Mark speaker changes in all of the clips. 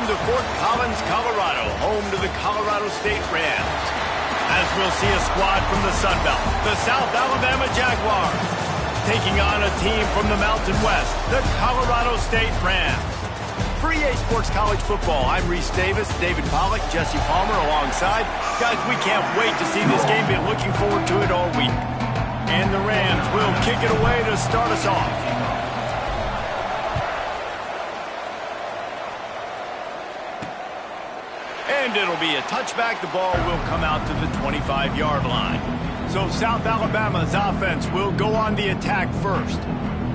Speaker 1: Welcome to Fort Collins, Colorado, home to the Colorado State Rams. As we'll see a squad from the Sun Belt, the South Alabama Jaguars, taking on a team from the Mountain West, the Colorado State Rams. For EA Sports College Football, I'm Reese Davis, David Pollack, Jesse Palmer alongside. Guys, we can't wait to see this game. Been looking forward to it all week. And the Rams will kick it away to start us off. And it'll be a touchback. The ball will come out to the 25-yard line. So South Alabama's offense will go on the attack first.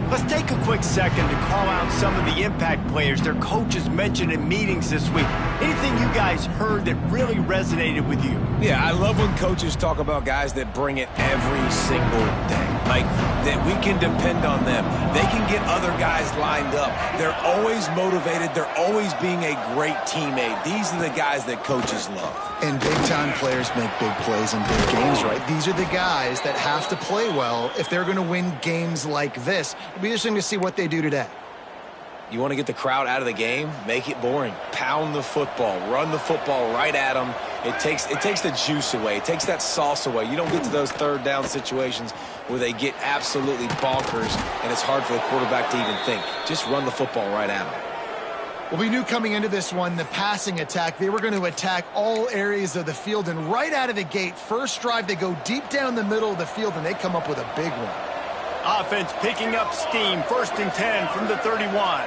Speaker 1: Let's take a quick second to call out some of the impact players their coaches mentioned in meetings this week. Anything you guys heard that really resonated with you?
Speaker 2: Yeah, I love when coaches talk about guys that bring it every single day. Like, that we can depend on them. They can get other guys lined up. They're always motivated. They're always being a great teammate. These are the guys that coaches love.
Speaker 3: And big-time players make big plays in big games, right? These are the guys that have to play well if they're going to win games like this. It'll be interesting to see what they do today.
Speaker 2: You want to get the crowd out of the game? Make it boring. Pound the football. Run the football right at them. It takes the juice away. It takes that sauce away. You don't get to those third down situations where they get absolutely bonkers and it's hard for the quarterback to even think. Just run the football right at them.
Speaker 3: Well, we knew coming into this one, the passing attack, they were going to attack all areas of the field. And right out of the gate, first drive, they go deep down the middle of the field and they come up with a big one.
Speaker 1: Offense picking up steam. 1st and 10 from the 31.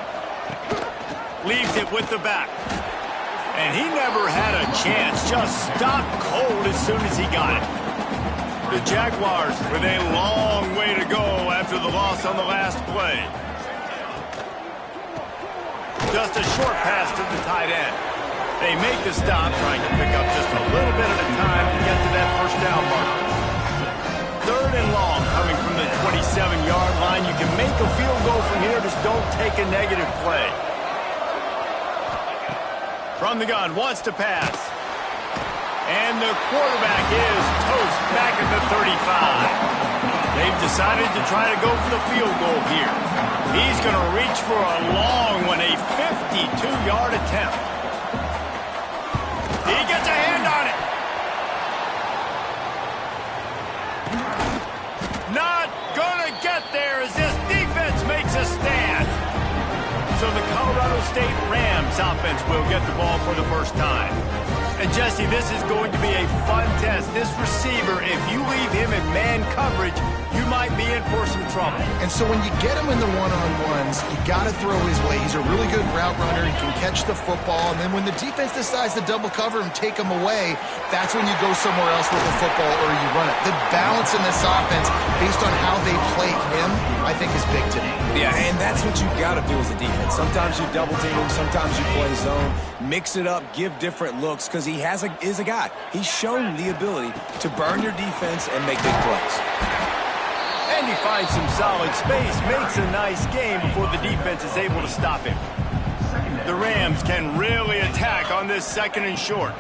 Speaker 1: Leaves it with the back. And he never had a chance. Just stopped cold as soon as he got it. The Jaguars with a long way to go after the loss on the last play. Just a short pass to the tight end. They make the stop, trying to pick up just a little bit at a time to get to that first down marker. 3rd and long coming from the 27-yard line. You can make a field goal from here, just don't take a negative play. From the gun, wants to pass. And the quarterback is toast back at the 35. They've decided to try to go for the field goal here. He's going to reach for a long one, a 52-yard attempt. He gets a hand on it. Not gonna get there as this defense makes a stand. So the Colorado State Rams offense will get the ball for the first time. And Jesse, this is going to be a fun test. This receiver, if you leave him in man coverage, you might be in for some trouble.
Speaker 3: And so when you get him in the one-on-ones, you got to throw his way. He's a really good route runner. He can catch the football. And then when the defense decides to double cover him, take him away, that's when you go somewhere else with the football or you run it. The balance in this offense, based on how they play him, I think is big today.
Speaker 2: Yeah, and that's what you got to do as a defense. Sometimes you double team him, sometimes you play zone. Mix it up, give different looks, because he is a guy. He's shown the ability to burn your defense and make big plays.
Speaker 1: And he finds some solid space, makes a nice game before the defense is able to stop him. The Rams can really attack on this 2nd and short.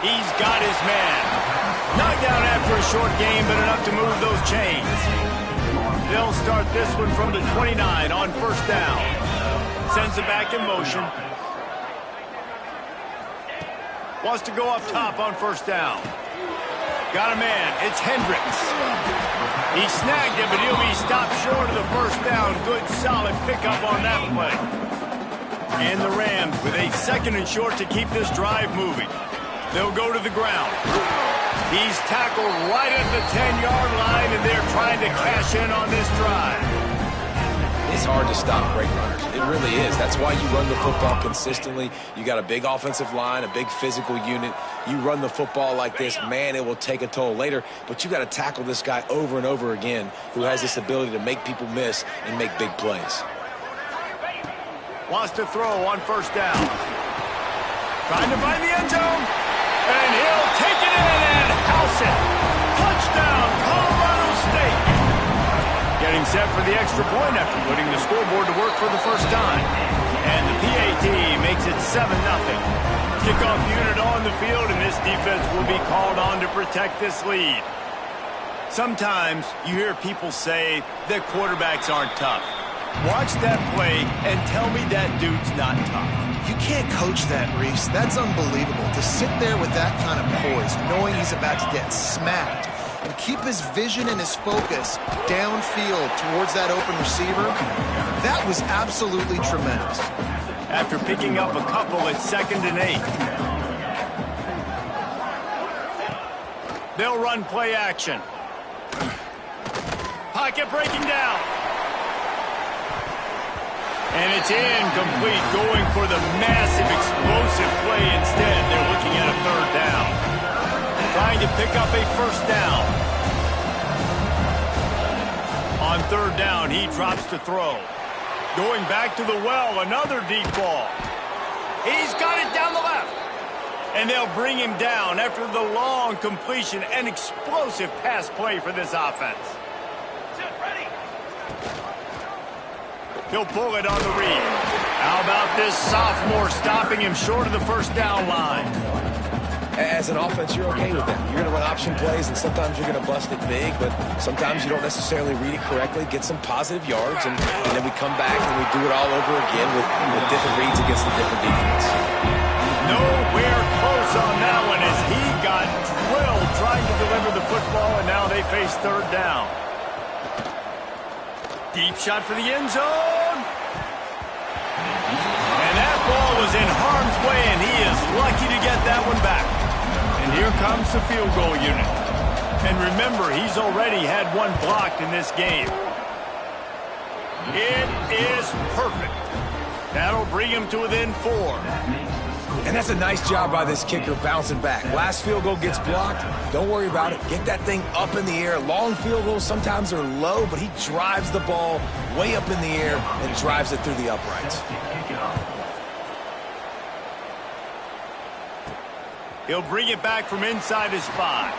Speaker 1: He's got his man. Knocked down after a short game, but enough to move those chains. They'll start this one from the 29 on 1st down. Sends it back in motion. Wants to go up top on 1st down. Got a man. It's Hendricks. He snagged it, but he'll be stopped short of the 1st down. Good, solid pickup on that play. And the Rams with a 2nd and short to keep this drive moving. They'll go to the ground. He's tackled right at the 10-yard line, and they're trying to cash in on this drive.
Speaker 2: It's hard to stop great runners. It really is. That's why you run the football consistently. You got a big offensive line, a big physical unit. You run the football like this, man, it will take a toll later. But you got to tackle this guy over and over again who has this ability to make people miss and make big plays.
Speaker 1: Wants to throw on 1st down. Trying to find the end zone. And he'll take it in and house it. Touchdown, Colorado State. Getting set for the extra point after putting the scoreboard to work for the first time. And the PAT makes it 7-0. Kickoff unit on the field, and this defense will be called on to protect this lead. Sometimes you hear people say that quarterbacks aren't tough. Watch that play and tell me that dude's not tough.
Speaker 3: You can't coach that, Reese. That's unbelievable. To sit there with that kind of poise, knowing he's about to get smacked, and keep his vision and his focus downfield towards that open receiver, that was absolutely tremendous.
Speaker 1: After picking up a couple at 2nd and 8. They'll run play action. Pocket breaking down. And it's incomplete, going for the massive explosive play instead. They're looking at a 3rd down. Trying to pick up a 1st down. On 3rd down, he drops to throw. Going back to the well, another deep ball. He's got it down the left. And they'll bring him down after the long completion and explosive pass play for this offense. He'll pull it on the read. How about this sophomore stopping him short of the 1st down line?
Speaker 2: As an offense, you're okay with that. You're going to run option plays, and sometimes you're going to bust it big, but sometimes you don't necessarily read it correctly, get some positive yards, and then we come back and we do it all over again with different reads against the different defense.
Speaker 1: Nowhere close on that one as he got drilled trying to deliver the football, and now they face 3rd down. Deep shot for the end zone. And that ball was in harm's way, and he is lucky to get that one back. And here comes the field goal unit. And remember, he's already had one blocked in this game. It is perfect. That'll bring him to within 4.
Speaker 2: And that's a nice job by this kicker bouncing back. Last field goal gets blocked. Don't worry about it. Get that thing up in the air. Long field goals sometimes are low, but he drives the ball way up in the air and drives it through the uprights.
Speaker 1: He'll bring it back from inside his 5.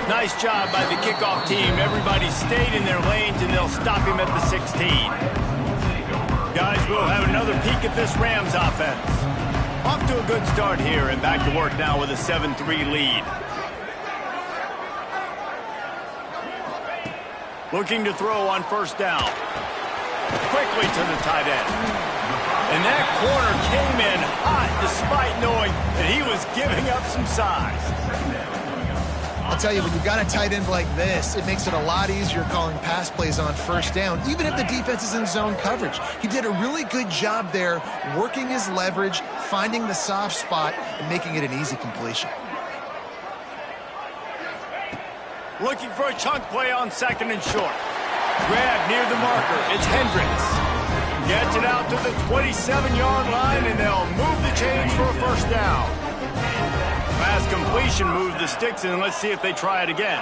Speaker 1: Nice job by the kickoff team. Everybody stayed in their lanes, and they'll stop him at the 16. Guys, we'll have another peek at this Rams offense. Off to a good start here, and back to work now with a 7-3 lead. Looking to throw on 1st down. Quickly to the tight end. And that corner came in hot despite knowing that he was giving up some size.
Speaker 3: I'll tell you, when you've got a tight end like this, it makes it a lot easier calling pass plays on 1st down, even if the defense is in zone coverage. He did a really good job there, working his leverage, finding the soft spot, and making it an easy completion.
Speaker 1: Looking for a chunk play on 2nd and short. Grab near the marker. It's Hendricks. Gets it out to the 27-yard line, and they'll move the chains for a 1st down. Fast completion moves the sticks, and let's see if they try it again.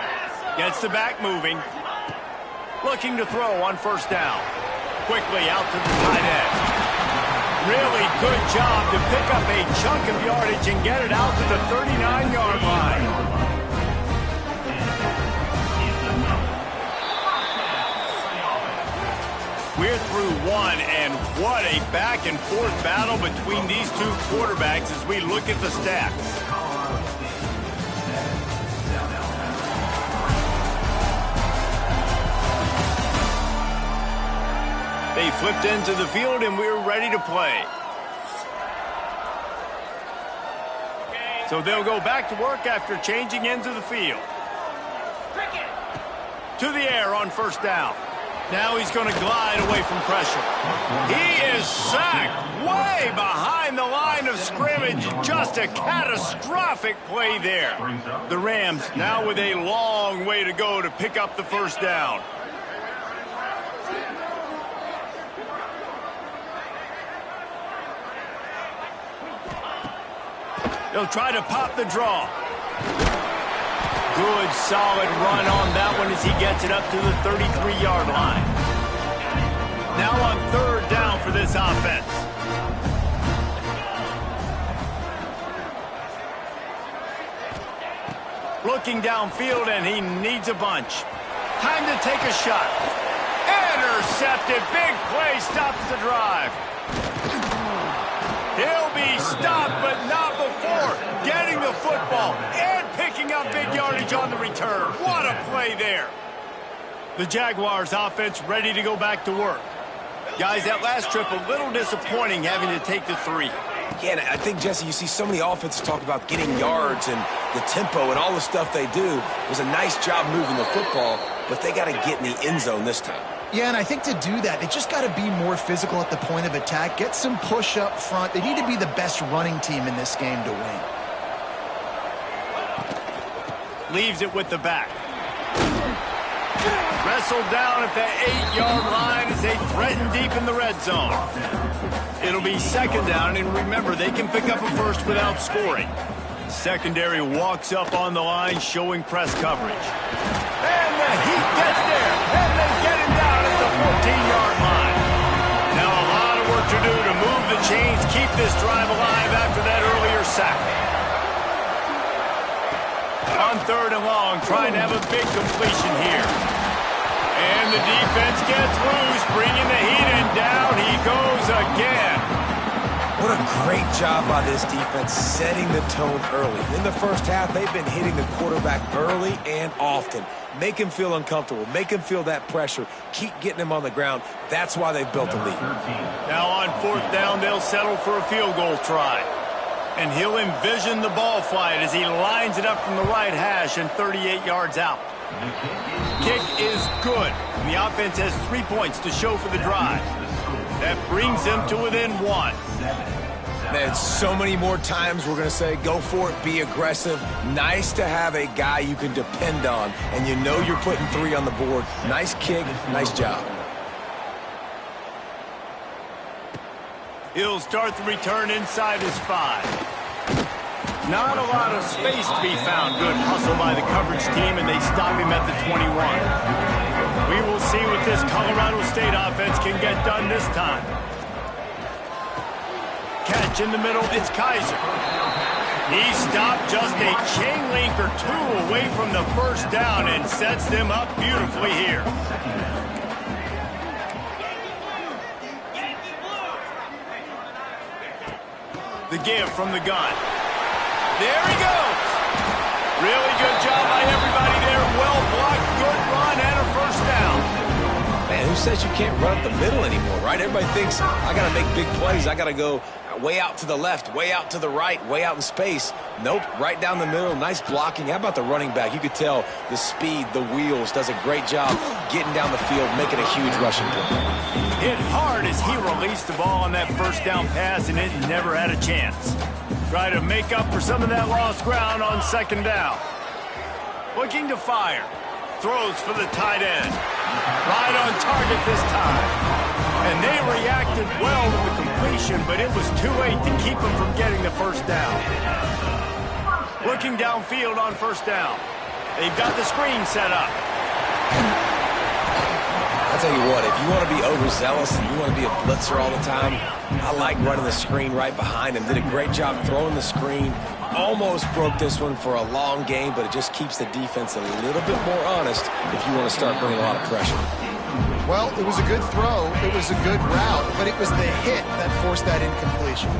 Speaker 1: Gets the back moving. Looking to throw on 1st down. Quickly out to the tight end. Really good job to pick up a chunk of yardage and get it out to the 39-yard line. We're through 1, and what a back-and-forth battle between these two quarterbacks as we look at the stats. They flipped into the field, and we're ready to play. So they'll go back to work after changing into the field. To the air on 1st down. Now he's going to glide away from pressure. He is sacked way behind the line of scrimmage. Just a catastrophic play there. The Rams now with a long way to go to pick up the 1st down. They'll try to pop the draw. Good, solid run on that one as he gets it up to the 33-yard line. Now on 3rd down for this offense. Looking downfield, and he needs a bunch. Time to take a shot. Intercepted. Big play stops the drive. He'll be stopped, but not before getting the football and picking up big yardage on the return. What a play there. The Jaguars offense ready to go back to work. Guys, that last trip, a little disappointing having to take the 3.
Speaker 2: Yeah, and I think, Jesse, you see so many offenses talk about getting yards and the tempo and all the stuff they do. It was a nice job moving the football, but they got to get in the end zone this time.
Speaker 3: Yeah, and I think to do that, they just got to be more physical at the point of attack, get some push up front. They need to be the best running team in this game to win.
Speaker 1: Leaves it with the back. Wrestled down at the 8-yard line as they threaten deep in the red zone. It'll be second down, and remember, they can pick up a first without scoring. Secondary walks up on the line, showing press coverage. And the Heat gets there, and they get him down at the 14-yard line. Now a lot of work to do to move the chains, keep this drive alive after that earlier sack. On 3rd and long, trying to have a big completion here. And the defense gets loose, bringing the Heat, and down he goes again.
Speaker 2: What a great job by this defense setting the tone early. In the first half, they've been hitting the quarterback early and often. Make him feel uncomfortable. Make him feel that pressure. Keep getting him on the ground. That's why they've built a lead.
Speaker 1: Now on 4th down, they'll settle for a field goal try. And he'll envision the ball flight as he lines it up from the right hash and 38 yards out. Kick is good. The offense has 3 points to show for the drive. That brings them to within 1.
Speaker 2: Man, so many more times we're going to say, go for it, be aggressive. Nice to have a guy you can depend on, and you know you're putting 3 on the board. Nice kick, nice job.
Speaker 1: He'll start the return inside his 5. Not a lot of space to be found. Good hustle by the coverage team, and they stop him at the 21. We will see what this Colorado State offense can get done this time. Catch in the middle, it's Kaiser. He stopped just a chain link or 2 away from the first down and sets them up beautifully here. The give from the gun. There he goes. Really good job by everybody there. Well blocked, good run, and a first down.
Speaker 2: Man, who says you can't run up the middle anymore, right? Everybody thinks, I got to make big plays. I got to go way out to the left, way out to the right, way out in space. Nope, right down the middle. Nice blocking. How about the running back? You could tell the speed, the wheels, does a great job getting down the field, making a huge rushing play.
Speaker 1: Hit hard as he released the ball on that first down pass, and it never had a chance. Try to make up for some of that lost ground on 2nd down. Looking to fire. Throws for the tight end. Right on target this time. And they reacted well to the completion, but it was too late to keep them from getting the first down. Looking downfield on 1st down. They've got the screen set up.
Speaker 2: I'll tell you what, if you want to be overzealous and you want to be a blitzer all the time, I like running the screen right behind him. Did a great job throwing the screen. Almost broke this one for a long game, but it just keeps the defense a little bit more honest if you want to start bringing a lot of pressure.
Speaker 3: Well, it was a good throw. It was a good route, but it was the hit that forced that incompletion.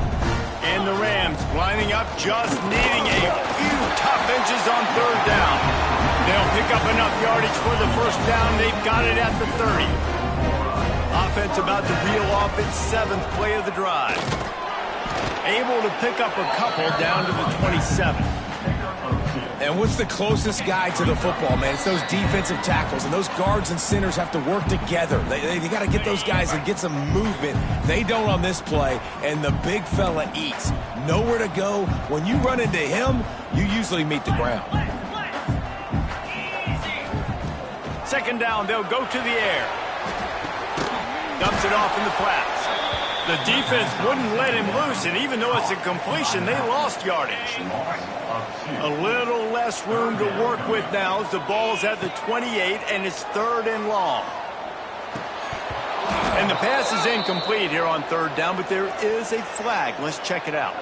Speaker 1: And the Rams lining up, just needing a few tough inches on 3rd down. They'll pick up enough yardage for the first down. They've got it at the 30. Offense about to reel off its 7th play of the drive. Able to pick up a couple down to the 27.
Speaker 2: And what's the closest guy to the football, man? It's those defensive tackles, and those guards and centers have to work together. They got to get those guys and get some movement. They don't on this play, and the big fella eats. Nowhere to go. When you run into him, you usually meet the ground.
Speaker 1: 2nd down, they'll go to the air. Dumps it off in the flats. The defense wouldn't let him loose, and even though it's a completion, they lost yardage. A little less room to work with now as the ball's at the 28, and it's 3rd and long. And the pass is incomplete here on 3rd down, but there is a flag. Let's check it out.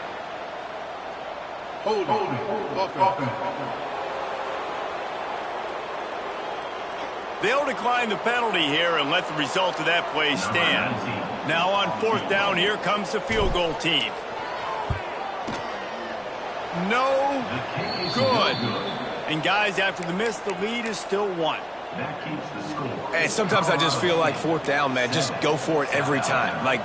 Speaker 4: Hold on.
Speaker 1: They'll decline the penalty here and let the result of that play stand. Now on 4th down, here comes the field goal team. No good. And guys, after the miss, the lead is still 1.
Speaker 2: And sometimes I just feel like fourth down, man, just go for it every time. Like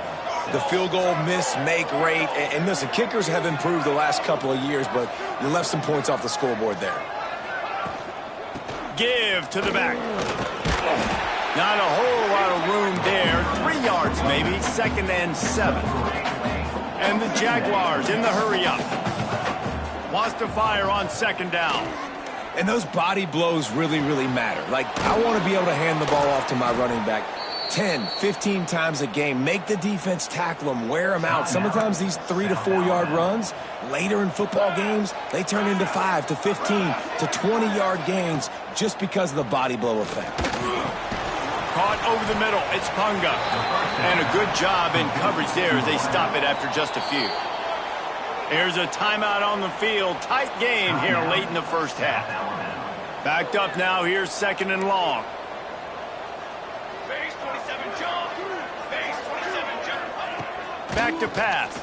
Speaker 2: the field goal miss, make rate. And listen, kickers have improved the last couple of years, but you left some points off the scoreboard there.
Speaker 1: Give to the back. Not a whole lot of room there. 3 yards maybe, 2nd and 7. And the Jaguars in the hurry up. Wants to fire on 2nd down.
Speaker 2: And those body blows really, really matter. Like, I want to be able to hand the ball off to my running back 10, 15 times a game. Make the defense tackle them, wear them out. Sometimes these 3 to 4 yard runs, later in football games, they turn into 5 to 15 to 20 yard gains just because of the body blow effect.
Speaker 1: Caught over the middle. It's Punga. And a good job in coverage there as they stop it after just a few. Here's a timeout on the field. Tight game here late in the first half. Backed up now. Here's 2nd and long. Back to pass.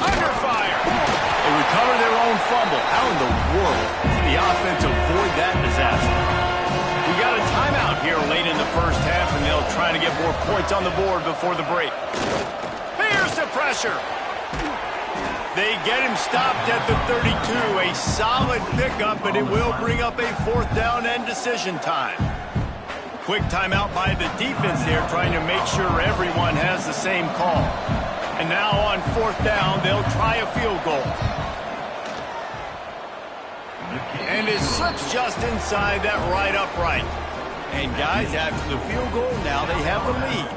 Speaker 1: Under fire. They recover their own fumble. How in the world can the offense avoid that disaster? We got a timeout here late in the first half, and they'll try to get more points on the board before the break. Here's the pressure. They get him stopped at the 32. A solid pickup, but it will bring up a 4th down and decision time. Quick timeout by the defense there, trying to make sure everyone has the same call. And now on 4th down, they'll try a field goal. And it slips just inside that right upright. And guys, after the field goal, now they have the lead.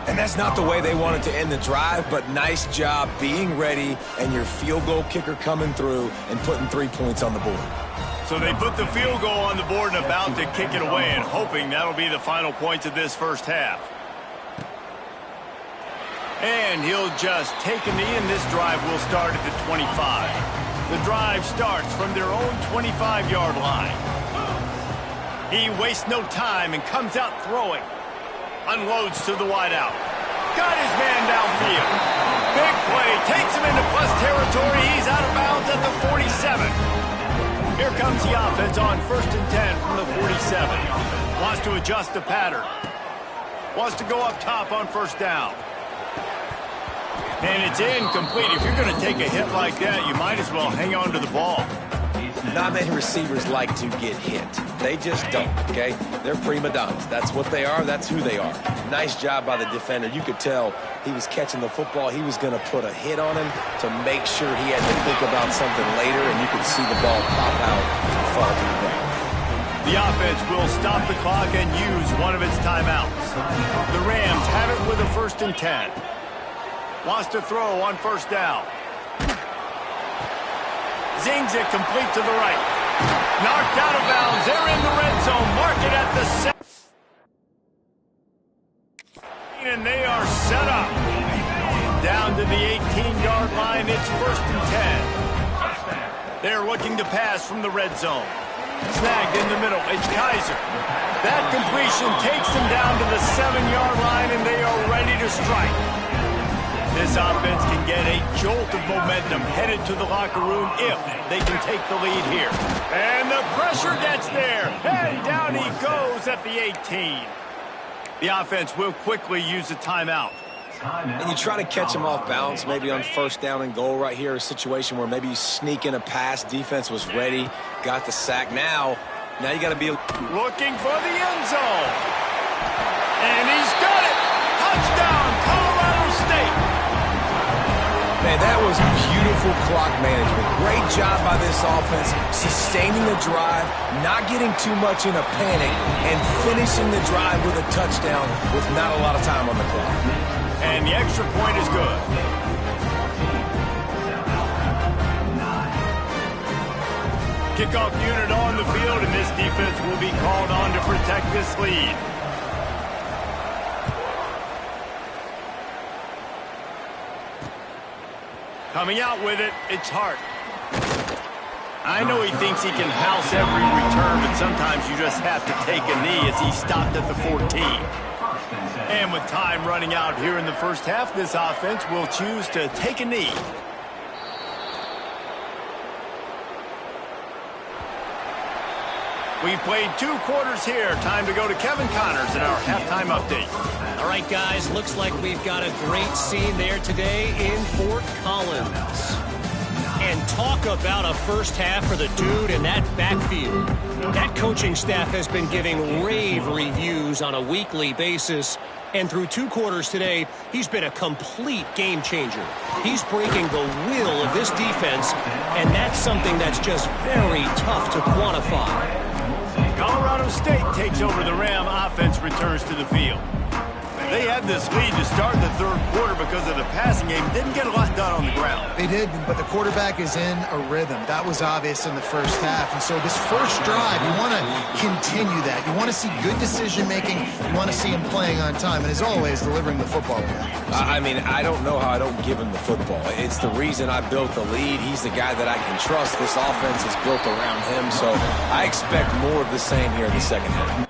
Speaker 2: And that's not the way they wanted to end the drive, but nice job being ready and your field goal kicker coming through and putting 3 points on the board.
Speaker 1: So they put the field goal on the board and about to kick it away, and hoping that'll be the final points of this first half. And he'll just take a knee, and this drive will start at the 25. The drive starts from their own 25-yard line. He wastes no time and comes out throwing. Unloads to the wideout. Got his man downfield. Big play. Takes him into plus territory. He's out of bounds at the 47. Here comes the offense on 1st and 10 from the 47. Wants to adjust the pattern. Wants to go up top on 1st down. And it's incomplete. If you're going to take a hit like that, you might as well hang on to the ball.
Speaker 2: Not many receivers like to get hit. They just don't, okay? They're prima donnas. That's what they are. That's who they are. Nice job by the defender. You could tell he was catching the football. He was going to put a hit on him to make sure he had to think about something later, and you could see the ball pop out and fall to the ground.
Speaker 1: The offense will stop the clock and use one of its timeouts. The Rams have it with a 1st and 10. Wants to throw on 1st down. Zings it complete to the right. Knocked out of bounds. They're in the red zone. Mark it at the 7. And they are set up. Down to the 18-yard line. It's 1st and 10. They're looking to pass from the red zone. Snagged in the middle. It's Kaiser. That completion takes them down to the 7-yard line, and they are ready to strike. This offense can get a jolt of momentum headed to the locker room if they can take the lead here. And the pressure gets there. And down he goes at the 18. The offense will quickly use a timeout.
Speaker 2: And you try to catch him off balance, maybe on 1st down and goal right here, a situation where maybe you sneak in a pass. Defense was ready, got the sack. Now you got to be
Speaker 1: looking for the end zone. And he's got it. Touchdown, Colorado State.
Speaker 2: Man, that was beautiful clock management. Great job by this offense, sustaining the drive, not getting too much in a panic, and finishing the drive with a touchdown with not a lot of time on the clock.
Speaker 1: And the extra point is good. Kickoff unit on the field, and this defense will be called on to protect this lead. Coming out with it, it's Hart. I know he thinks he can house every return, but sometimes you just have to take a knee as he stopped at the 14. And with time running out here in the first half, this offense will choose to take a knee. We've played 2 quarters here. Time to go to Kevin Connors in our halftime update.
Speaker 4: All right, guys, looks like we've got a great scene there today in Fort Collins. And talk about a first half for the dude in that backfield. That coaching staff has been giving rave reviews on a weekly basis. And through 2 quarters today, he's been a complete game changer. He's breaking the will of this defense, and that's something that's just very tough to quantify.
Speaker 1: Colorado State takes over the Ram. Offense returns to the field. They had this lead to start the 3rd quarter because of the passing game. Didn't get a lot done on the ground.
Speaker 3: They did, but the quarterback is in a rhythm. That was obvious in the first half. And so this first drive, you want to continue that. You want to see good decision-making. You want to see him playing on time. And as always, delivering the football.
Speaker 2: I mean, I don't know how I don't give him the football. It's the reason I built the lead. He's the guy that I can trust. This offense is built around him. So I expect more of the same here in the second half.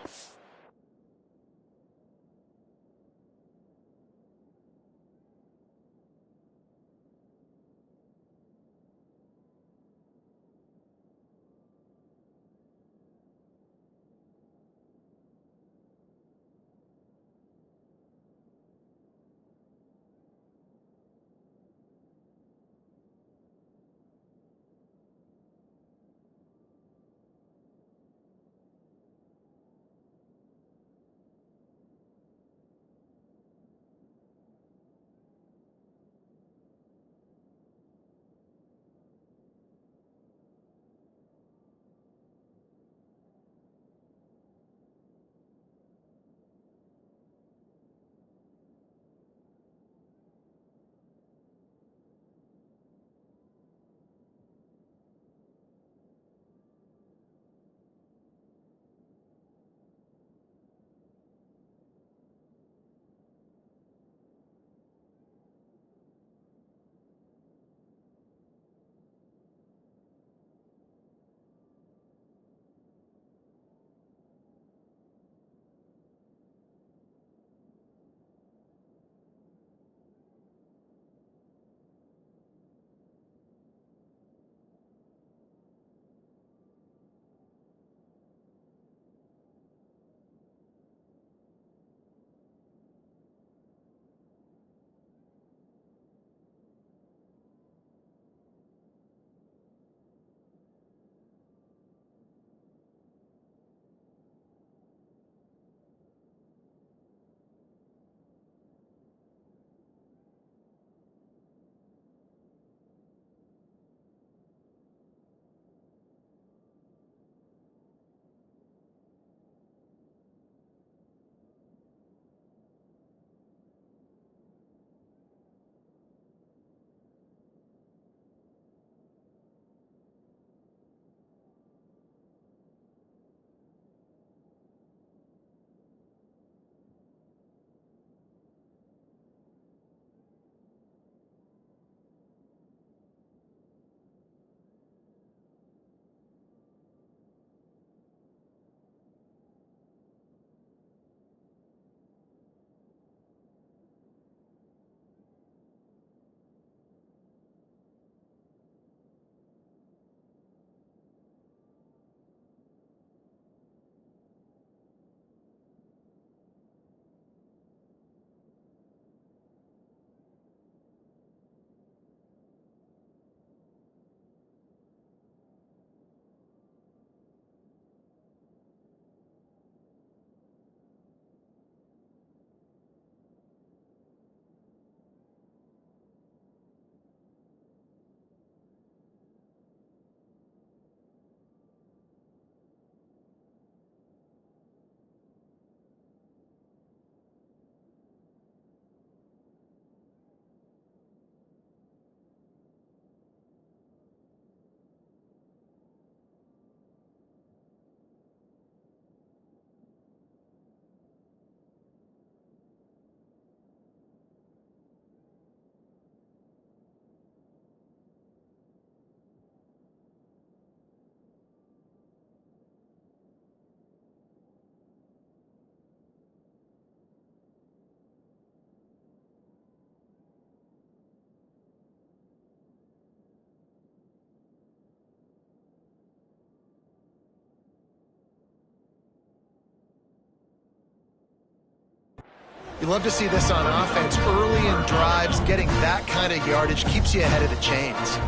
Speaker 3: You love to see this on offense. Early in drives, getting that kind of yardage keeps you ahead of the chains.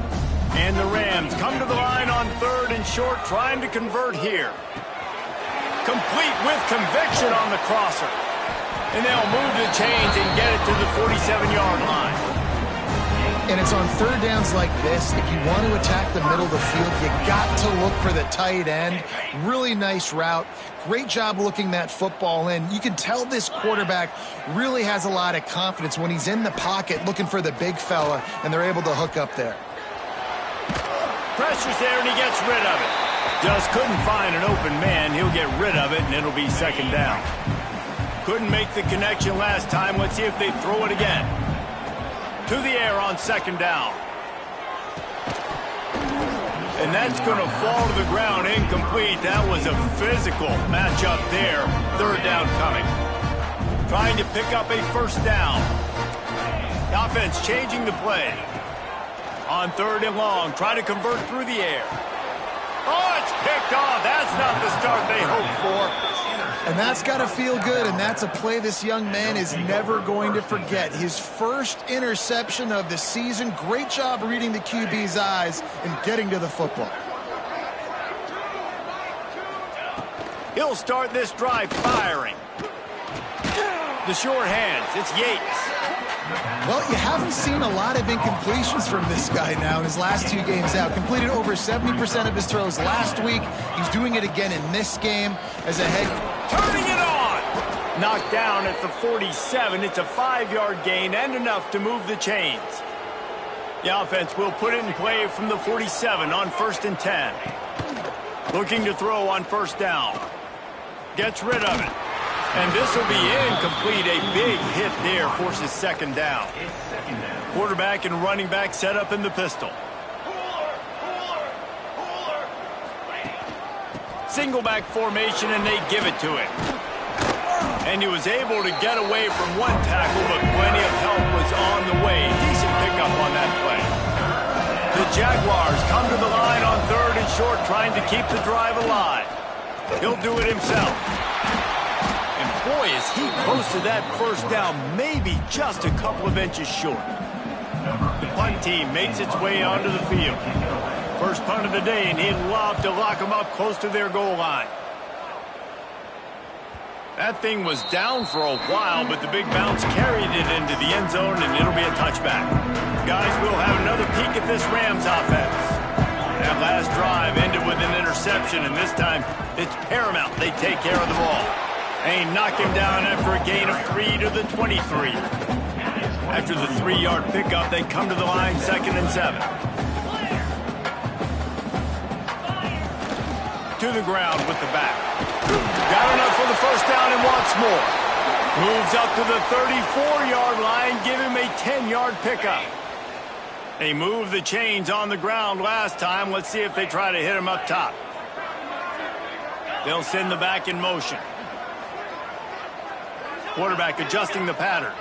Speaker 1: And the Rams come to the line on 3rd and short, trying to convert here. Complete with conviction on the crosser. And they'll move the chains and get it to the 47-yard line.
Speaker 3: And it's on 3rd downs like this. If you want to attack the middle of the field, you got to look for the tight end. Really nice route. Great job looking that football in. You can tell this quarterback really has a lot of confidence when he's in the pocket looking for the big fella, and they're able to hook up there.
Speaker 1: Pressure's there, and he gets rid of it. Just couldn't find an open man. He'll get rid of it, and it'll be 2nd down. Couldn't make the connection last time. Let's see if they throw it again. To the air on 2nd down. And that's going to fall to the ground incomplete. That was a physical matchup there. 3rd down coming. Trying to pick up a 1st down. The offense changing the play. On 3rd and long, try to convert through the air. Oh, it's picked off. That's not the start they hoped for.
Speaker 3: And that's got to feel good, and that's a play this young man is never going to forget. His first interception of the season. Great job reading the QB's eyes and getting to the football.
Speaker 1: He'll start this drive firing. The short hands, it's Yates.
Speaker 3: Well, you haven't seen a lot of incompletions from this guy now in his last 2 games out. Completed over 70% of his throws last week. He's doing it again in this game as a head.
Speaker 1: Turning it on! Knocked down at the 47. It's a 5-yard gain and enough to move the chains. The offense will put it in play from the 47 on 1st and 10. Looking to throw on 1st down. Gets rid of it. And this will be incomplete. A big hit there forces 2nd down. Quarterback and running back set up in the pistol. Single back formation, and they give it to him. And he was able to get away from one tackle, but plenty of help was on the way. Decent pickup on that play. The Jaguars come to the line on 3rd and short, trying to keep the drive alive. He'll do it himself. And boy, is he close to that 1st down, maybe just a couple of inches short. The punt team makes its way onto the field. First punt of the day, and he'd love to lock them up close to their goal line. That thing was down for a while, but the big bounce carried it into the end zone, and it'll be a touchback. Guys, we'll have another peek at this Rams offense. That last drive ended with an interception, and this time it's paramount they take care of the ball. They knock him down after a gain of 3 to the 23. After the 3-yard pickup, they come to the line 2nd and 7. To the ground with the back. Got enough for the 1st down and wants more. Moves up to the 34-yard line, give him a 10-yard pickup. They moved the chains on the ground last time. Let's see if they try to hit him up top. They'll send the back in motion. Quarterback adjusting the pattern.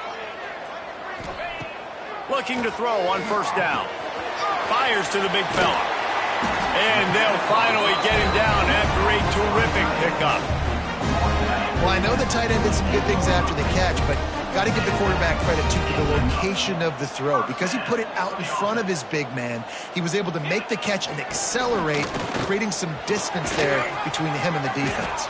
Speaker 1: Looking to throw on 1st down. Fires to the big fella. And they'll finally get him down after a terrific pickup.
Speaker 3: Well, I know the tight end did some good things after the catch, but got to give the quarterback credit, too, for the location of the throw. Because he put it out in front of his big man, he was able to make the catch and accelerate, creating some distance there between him and the defense.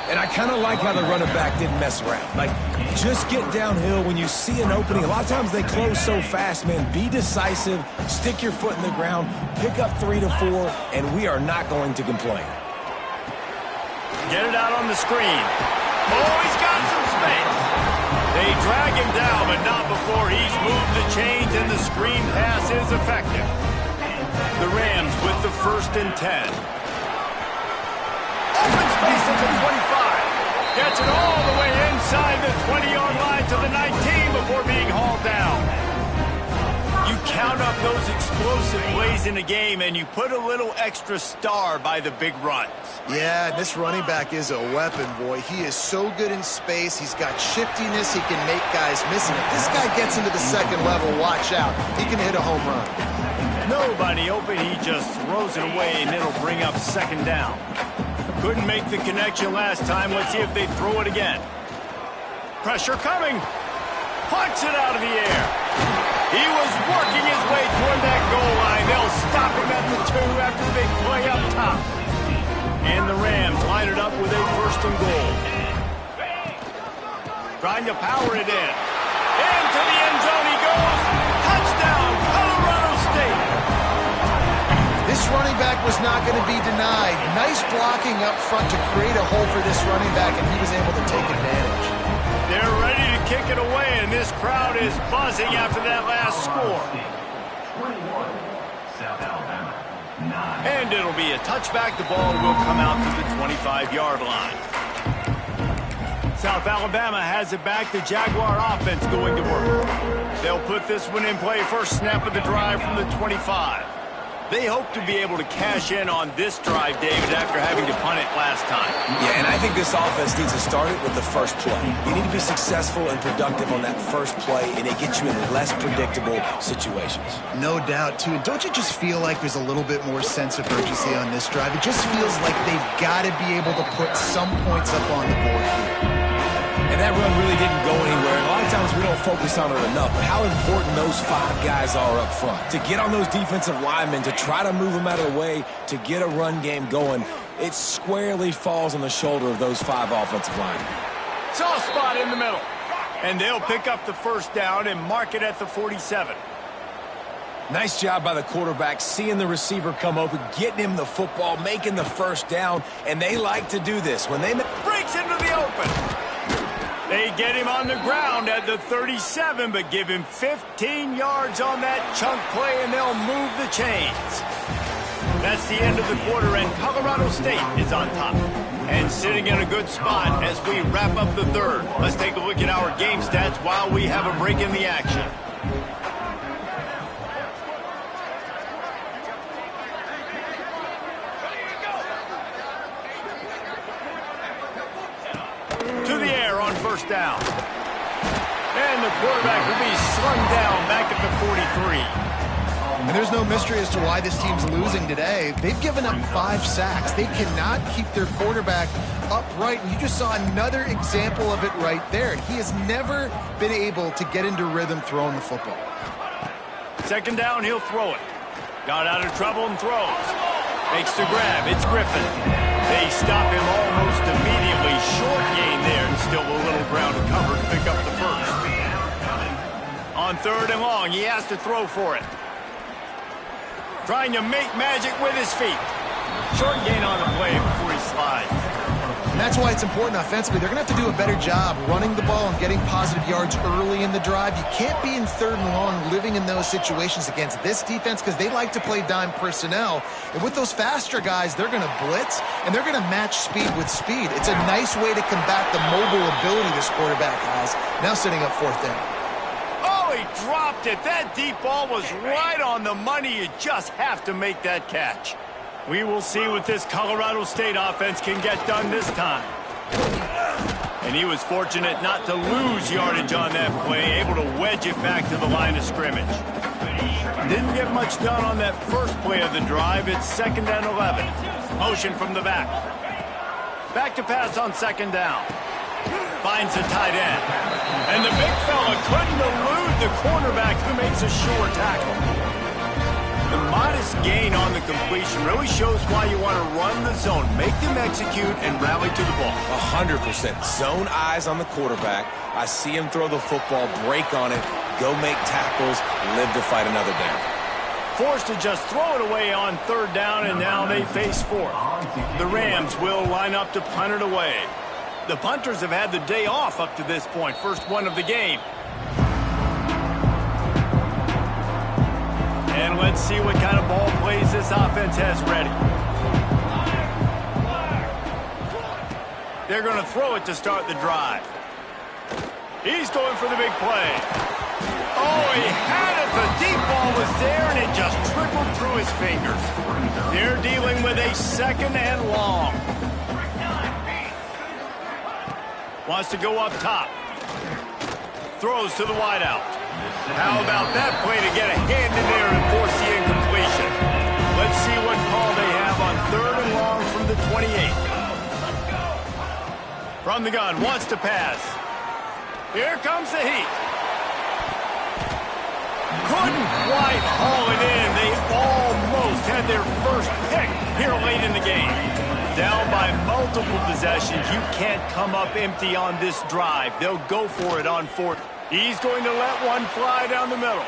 Speaker 2: And I kind of like how the running back didn't mess around. Like, just get downhill when you see an opening. A lot of times they close so fast, man. Be decisive, stick your foot in the ground, pick up 3 to 4, and we are not going to complain.
Speaker 1: Get it out on the screen. Oh, he's got some space. They drag him down, but not before he's moved the chains, and the screen pass is effective. The Rams with the 1st and 10. Open space at the 25. Gets it all the way inside the 20-yard line to the 19 before being hauled down. You count up those explosive plays in a game, and you put a little extra star by the big runs.
Speaker 3: Yeah, this running back is a weapon, boy. He is so good in space. He's got shiftiness. He can make guys miss. And if this guy gets into the 2nd level, watch out. He can hit a home run.
Speaker 1: Nobody open. He just throws it away, and it'll bring up 2nd down. Couldn't make the connection last time. Let's see if they throw it again. Pressure coming. Punts it out of the air. He was working his way toward that goal line. They'll stop him at the 2 after the big play up top. And the Rams line it up with a first and goal. Trying to power it in. Into the end zone he goes. Touchdown, Colorado State.
Speaker 3: This running back was not going to be denied. Nice blocking up front to create a hole for this running back, and he was able to take advantage.
Speaker 1: They're ready to kick it away, and this crowd is buzzing after that last score. And it'll be a touchback. The ball will come out to the 25-yard line. South Alabama has it back. The Jaguar offense going to work. They'll put this one in play. First snap of the drive from the 25. They hope to be able to cash in on this drive, David, after having to punt it last time.
Speaker 2: Yeah, and I think this offense needs to start it with the first play. You need to be successful and productive on that first play, and it gets you in less predictable situations.
Speaker 3: No doubt, too. And don't you just feel like there's a little bit more sense of urgency on this drive? It just feels like they've got to be able to put some points up on the board here.
Speaker 2: And that run really didn't go anywhere. A lot of times we don't focus on it enough, but how important those 5 guys are up front. To get on those defensive linemen, to try to move them out of the way, to get a run game going, it squarely falls on the shoulder of those 5 offensive linemen.
Speaker 1: Soft spot in the middle. And they'll pick up the first down and mark it at the 47.
Speaker 2: Nice job by the quarterback, seeing the receiver come open, getting him the football, making the first down, and they like to do this. When they
Speaker 1: breaks into the open. They get him on the ground at the 37, but give him 15 yards on that chunk play, and they'll move the chains. That's the end of the quarter, and Colorado State is on top. And sitting in a good spot as we wrap up the third. Let's take a look at our game stats while we have a break in the action. First down. And the quarterback will be slung down back at the 43.
Speaker 3: And there's no mystery as to why this team's losing today. They've given up 5 sacks. They cannot keep their quarterback upright. And you just saw another example of it right there. He has never been able to get into rhythm throwing the football.
Speaker 1: Second down, he'll throw it. Got out of trouble and throws. Makes the grab. It's Griffin. They stop him almost immediately. Short gain there, and still a little ground to cover to pick up the first. On third and long, he has to throw for it. Trying to make magic with his feet. Short gain on the play before he slides.
Speaker 3: And that's why it's important offensively. They're going to have to do a better job running the ball and getting positive yards early in the drive. You can't be in third and long living in those situations against this defense because they like to play dime personnel. And with those faster guys, they're going to blitz, and they're going to match speed with speed. It's a nice way to combat the mobile ability this quarterback has. Now setting up fourth down.
Speaker 1: Oh, he dropped it. That deep ball was right on the money. You just have to make that catch. We will see what this Colorado State offense can get done this time. And he was fortunate not to lose yardage on that play, able to wedge it back to the line of scrimmage. Didn't get much done on that first play of the drive. It's 2nd and 11. Motion from the back. Back to pass on 2nd down. Finds a tight end. And the big fella couldn't elude the cornerback who makes a sure tackle. The modest gain on the completion really shows why you want to run the zone, make them execute, and rally to the ball.
Speaker 2: 100%. Zone eyes on the quarterback. I see him throw the football, break on it, go make tackles, live to fight another down.
Speaker 1: Forced to just throw it away on 3rd down, and now they face 4th. The Rams will line up to punt it away. The punters have had the day off up to this point, first one of the game. And let's see what kind of ball plays this offense has ready. They're going to throw it to start the drive. He's going for the big play. Oh, he had it. The deep ball was there, and it just trickled through his fingers. They're dealing with a 2nd and long. Wants to go up top. Throws to the wideout. How about that play to get a hand in there and force the incompletion? Let's see what call they have on 3rd and long from the 28. From the gun, wants to pass. Here comes the heat. Couldn't quite haul it in. They almost had their first pick here late in the game. Down by multiple possessions, you can't come up empty on this drive. They'll go for it on fourth. He's going to let one fly down the middle.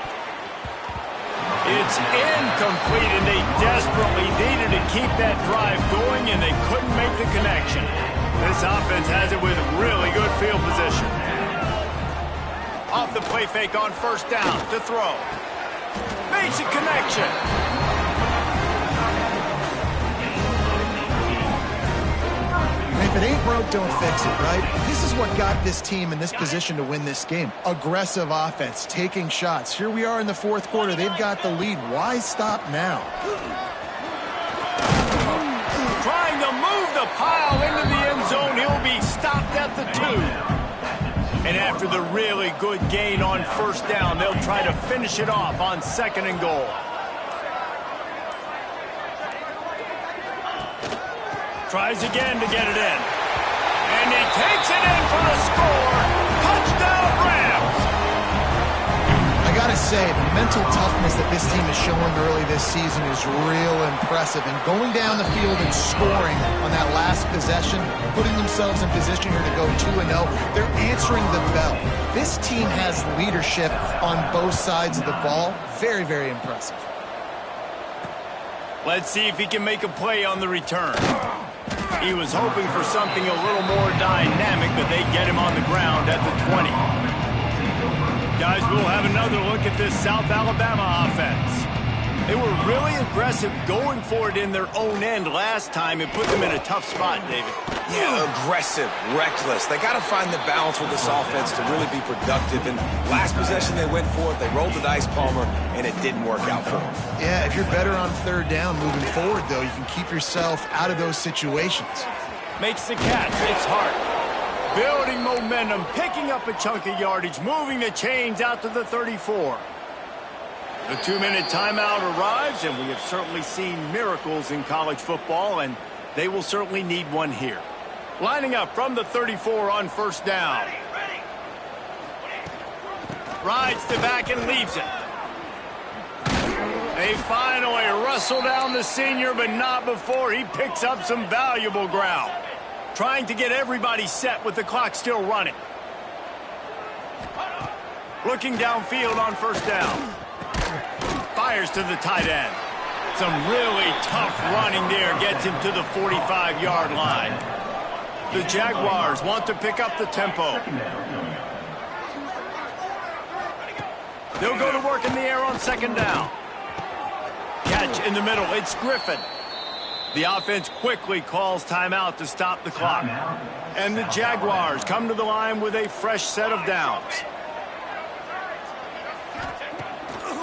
Speaker 1: It's incomplete, and they desperately needed to keep that drive going, and they couldn't make the connection. This offense has it with really good field position. Off the play fake on first down to throw. Makes a connection.
Speaker 3: If it ain't broke, don't fix it, right? This is what got this team in this position to win this game. Aggressive offense, taking shots. Here we are in the fourth quarter. They've got the lead. Why stop now?
Speaker 1: Trying to move the pile into the end zone. He'll be stopped at the 2. And after the really good gain on first down, they'll try to finish it off on 2nd and goal. Tries again to get it in. And he takes it in for the score. Touchdown, Rams!
Speaker 3: I gotta say, the mental toughness that this team has shown early this season is real impressive. And going down the field and scoring on that last possession, putting themselves in position here to go 2-0, they're answering the bell. This team has leadership on both sides of the ball. Very, very impressive.
Speaker 1: Let's see if he can make a play on the return. He was hoping for something a little more dynamic, but they get him on the ground at the 20. Guys, we'll have another look at this South Alabama offense. They were really aggressive going for it in their own end last time and put them in a tough spot, David.
Speaker 2: Yeah, aggressive, reckless. They got to find the balance with this offense to really be productive. And last possession they went for it, they rolled the dice, Palmer, and it didn't work out for them.
Speaker 3: Yeah, if you're better on third down moving forward, though, you can keep yourself out of those situations.
Speaker 1: Makes the catch. It's Hart. Building momentum, picking up a chunk of yardage, moving the chains out to the 34. The 2-minute timeout arrives, and we have certainly seen miracles in college football, and they will certainly need one here. Lining up from the 34 on first down. Rides the back and leaves it. They finally wrestle down the senior, but not before he picks up some valuable ground. Trying to get everybody set with the clock still running. Looking downfield on first down. Fires to the tight end. Some really tough running there gets him to the 45-yard line. The Jaguars want to pick up the tempo. They'll go to work in the air on second down. Catch in the middle. It's Griffin. The offense quickly calls timeout to stop the clock. And the Jaguars come to the line with a fresh set of downs.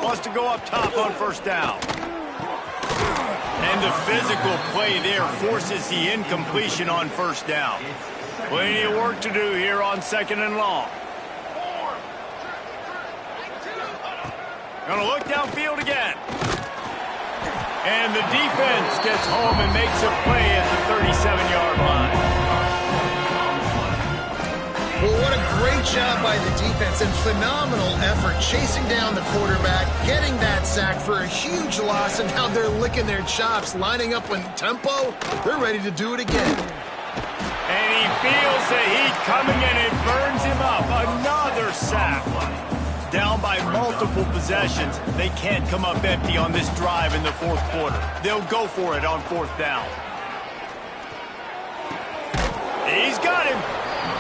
Speaker 1: Wants to go up top on first down. And the physical play there forces the incompletion on first down. Plenty of work to do here on 2nd and long. Gonna look downfield again. And the defense gets home and makes a play at the 37-yard line.
Speaker 3: Well, what a great job by the defense and phenomenal effort chasing down the quarterback, getting that sack for a huge loss, and now they're licking their chops, lining up in tempo. They're ready to do it again.
Speaker 1: And he feels the heat coming and it burns him up. Another sack. Down by multiple possessions. They can't come up empty on this drive in the fourth quarter. They'll go for it on fourth down. He's got him.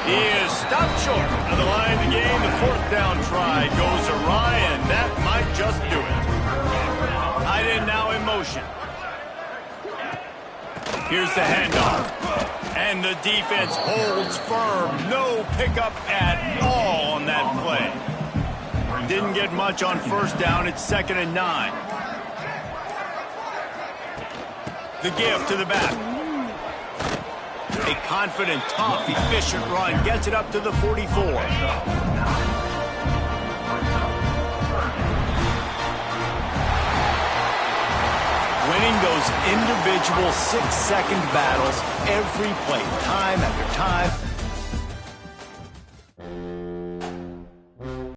Speaker 1: He is stopped short of the line of the game. The fourth down try goes awry, and that might just do it. Tight end now in motion. Here's the handoff. And the defense holds firm. No pickup at all on that play. Didn't get much on first down. It's 2nd and 9. The give to the back. A confident, tough, efficient run gets it up to the 44. Winning those individual 6-second battles every play, time after time,